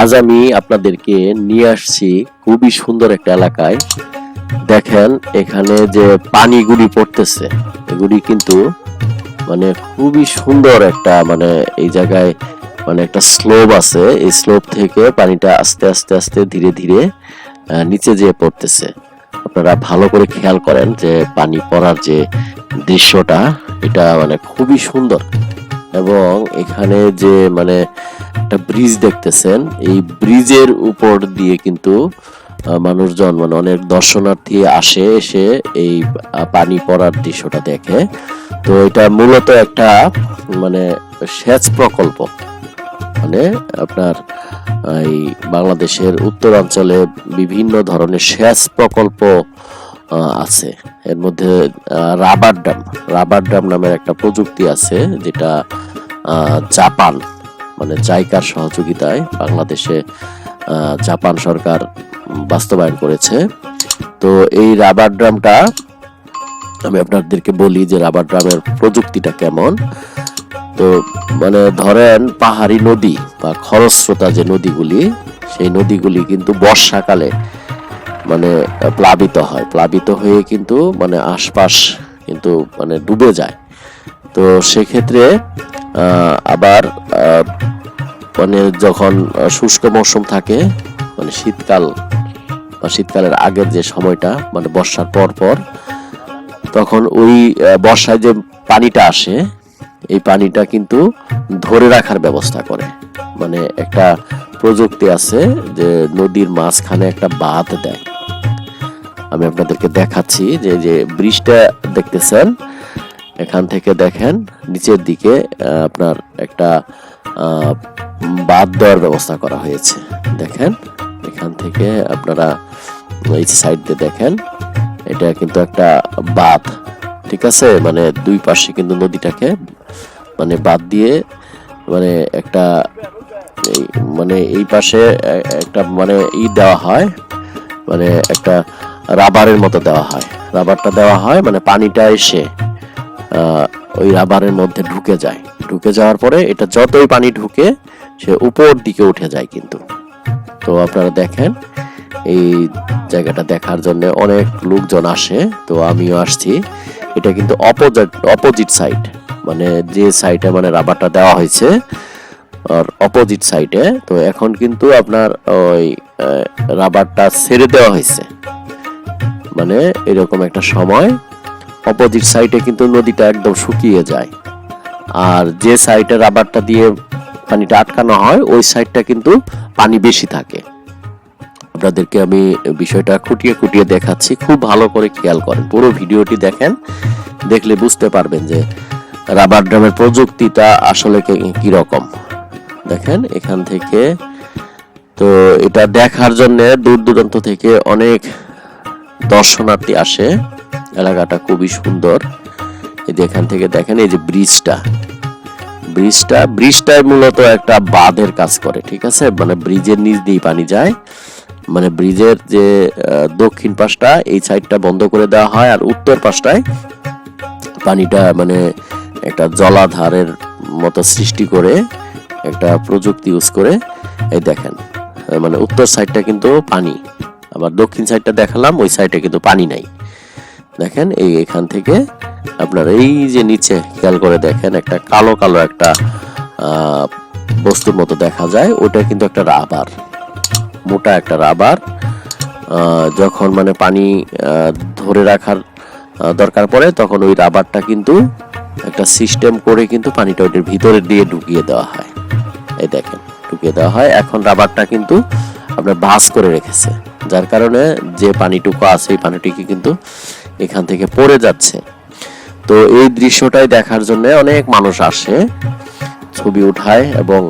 আজ আমি আপনাদেরকে নিয়ে আসছি খুবই সুন্দর একটা এলাকায়। দেখেন এখানে যে পানিগুলি পড়তেছে, এগুলি কিন্তু মানে খুবই সুন্দর একটা এই জায়গায় একটা স্লোপ আছে। এই স্লোপ থেকে পানিটা আস্তে আস্তে আস্তে ধীরে ধীরে নিচে যেয়ে পড়তেছে। আপনারা ভালো করে খেয়াল করেন যে পানি পড়ার যে দৃশ্যটা, এটা খুবই সুন্দর। এবং এখানে যে একটা ব্রিজ দেখতেছেন, এই ব্রিজের উপর দিয়ে কিন্তু মানুষজন অনেক দর্শনার্থী এসে এই পানি পড়ার দৃশ্যটা দেখে। তো এটা মূলত একটা সেচ প্রকল্প। আপনার এই বাংলাদেশের উত্তরাঞ্চলে বিভিন্ন ধরনের সেচ প্রকল্প আছে। এর মধ্যে রাবার ড্যাম নামের একটা প্রযুক্তি আছে, যেটা জাপান জাইকার সহযোগিতায় বাংলাদেশে জাপান সরকার বাস্তবায়ন করেছে। তো এই রাবার ড্যামটা আমি আপনাদেরকে বলি যে রাবার ড্যামের প্রযুক্তিটা কেমন। তো ধরেন পাহাড়ি নদী বা খরস্রোতা যে নদীগুলি, সেই নদীগুলি কিন্তু বর্ষাকালে প্লাবিত হয়ে কিন্তু আশপাশ কিন্তু ডুবে যায়। তো সেক্ষেত্রে আবার যখন শুষ্ক মৌসুম থাকে, শীতকাল বা শীতকালের আগের যে সময়টা বর্ষার পর তখন ওই বর্ষায় যে পানিটা আসে, এই পানিটা কিন্তু ধরে রাখার ব্যবস্থা করে। একটা প্রযুক্তি আছে যে নদীর মাঝখানে একটা বাঁধ দেয়। আমি আপনাদেরকে দেখাচ্ছি যে ব্রিজটা দেখতেছেন, এখান থেকে দেখেন নিচের দিকে আপনার একটা বাঁধ দেওয়ার ব্যবস্থা করা হয়েছে। দেখেন এখান থেকে আপনারা এই সাইড দিয়ে দেখেন, এটা কিন্তু একটা বাঁধ, ঠিক আছে। দুই পাশে কিন্তু নদীটাকে বাঁধ দিয়ে একটা এই পাশে একটা দেওয়া হয়, একটা রাবারের মতো দেওয়া হয়। রাবারটা দেওয়া হয় পানিটা এসে ওই রাবারের মধ্যে ঢুকে যাওয়ার পরে এটা যতই পানি ঢুকে সে উপর দিকে উঠে যায় কিন্তু। তো আপনারা দেখেন এই জায়গাটা দেখার জন্য অনেক লোকজন আসে, তো আমিও আসছি। এটা কিন্তু অপোজিট সাইড, যে সাইডে রাবারটা দেওয়া হয়েছে আর অপোজিট সাইডে। তো এখন কিন্তু আপনার ওই রাবারটা ছেড়ে দেওয়া হয়েছে। এরকম একটা সময় অপোজিট সাইডে কিন্তু নদীটা একদম শুকিয়ে যায়, আর যে সাইডে রাবারটা দিয়ে পানিটা আটকানো হয় ওই সাইডটা কিন্তু পানি বেশি থাকে। আপনাদেরকে আমি বিষয়টা খুঁটিয়ে খুঁটিয়ে দেখাচ্ছি, খুব ভালো করে খেয়াল করেন, পুরো ভিডিওটি দেখেন, দেখলে বুঝতে পারবেন যে রাবার ড্যামের প্রযুক্তিটা আসলে কি রকম। দেখেন এখান থেকে, তো এটা দেখার জন্য দূর দূরান্ত থেকে অনেক দর্শনার্থী আসে। এলাকাটা খুবই সুন্দর। এই যে এখান থেকে দেখেন, এই যে ব্রিজটা মূলত একটা বাঁধের কাজ করে, ঠিক আছে। ব্রিজের নিচ দিয়ে পানি যায়, ব্রিজের যে দক্ষিণ পাশটা এই সাইডটা বন্ধ করে দেওয়া হয়, আর উত্তর পাশটায় পানিটা একটা জলাধারের মতো সৃষ্টি করে একটা প্রযুক্তি ইউজ করে। এই দেখেন উত্তর সাইডটা কিন্তু পানি, আবার দক্ষিণ সাইডটা দেখালাম, ওই সাইডে কিন্তু পানি নাই। দেখেন এখান থেকে আপনার এই যে নিচে খেয়াল করে দেখেন, একটা কালো কালো একটা বস্তুর মতো দেখা যায়, ওটা কিন্তু একটা রাবার, মোটা একটা রাবার। যখন পানি ধরে রাখার দরকার পড়ে, তখন ওই রাবারটা কিন্তু একটা সিস্টেম করে কিন্তু পানিটা ওইটার ভিতরে দিয়ে ঢুকিয়ে দেওয়া হয়। এই দেখেন ঢুকিয়ে দেওয়া হয়। এখন রাবারটা কিন্তু আপনার ভাঁজ করে রেখেছে, যার কারণে যে পানিটুকু আছে এই পানিটিকে কিন্তু এখান থেকে পড়ে যাচ্ছে। তো এই দৃশ্যটাই দেখার জন্য অনেক মানুষ আসে, ছবি উঠায়, এবং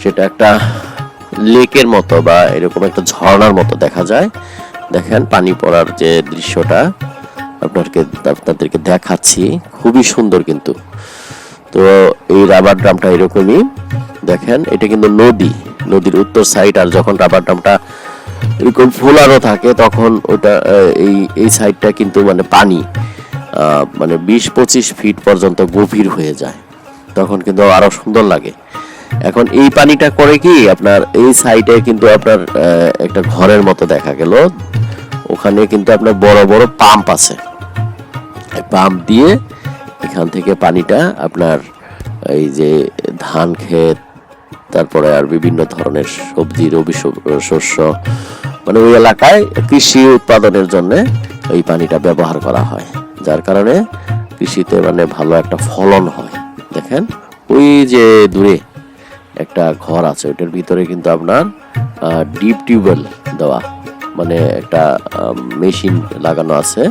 সেটা একটা লেকের মতো বা এরকম একটা ঝর্ণার মতো দেখা যায়। দেখেন পানি পড়ার যে দৃশ্যটা আপনাদেরকে দেখাচ্ছি, খুবই সুন্দর কিন্তু। তো এই রাবার ড্যামটা এরকমই, দেখেন এটা কিন্তু নদীর উত্তর সাইড, আর যখন রাবার ড্যামটা এরকম ফোলানো থাকে তখন ওটা এই সাইডটা কিন্তু পানি 20-25 ফিট পর্যন্ত গভীর হয়ে যায়, তখন কিন্তু আরো সুন্দর লাগে। এখন এই পানিটা করে কি আপনার এই সাইডে কিন্তু আপনার একটা ঘরের মতো দেখা গেল, ওখানে কিন্তু আপনার বড় বড় পাম্প আছে। পাম্প দিয়ে এখান থেকে পানিটা আপনার এই যে ধান ক্ষেত, তারপরে আর বিভিন্ন ধরনের সবজি রবি শস্য, মানে ওই এলাকায় কৃষি উৎপাদনের জন্য এই পানিটা ব্যবহার করা হয়, যার কারণে কৃষিতে মানে ভালো একটা ফলন হয়। দেখেন ওই যে দূরে একটা ঘর আছে, ওইটার ভিতরে কিন্তু আপনার ডিপ টিউবওয়েল দেওয়া, মানে একটা মেশিন লাগানো আছে।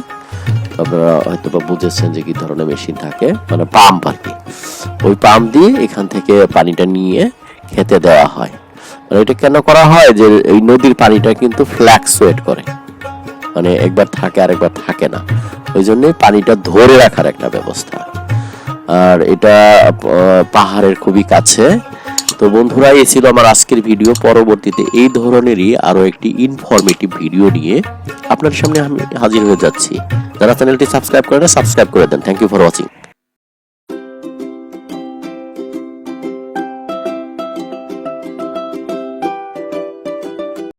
আপনারা হয়তো বা বুঝেছেন যে কি ধরনের মেশিন থাকে, মানে পাম্প আর কি। ওই পাম্প দিয়ে এখান থেকে পানিটা নিয়ে খেতে দেওয়া হয়। মানে এটা কেন করা হয়, যে এই নদীর পানিটা কিন্তু ফ্ল্যাকচুয়েট করে, মানে একবার থাকে আরেকবার থাকে না, ওই জন্য পানিটা ধরে রাখার একটা ব্যবস্থা। আর এটা পাহাড়ের খুবই কাছে। তো বন্ধুরা, এই ছিল আমার আজকের ভিডিও। পরবর্তীতে এই ধরনেরই আরো একটি ইনফরমেটিভ ভিডিও নিয়ে আপনার সামনে আমি হাজির হয়ে যাচ্ছি। যারা চ্যানেলটি সাবস্ক্রাইব করে না, সাবস্ক্রাইব করে দেন। Thank you for watching.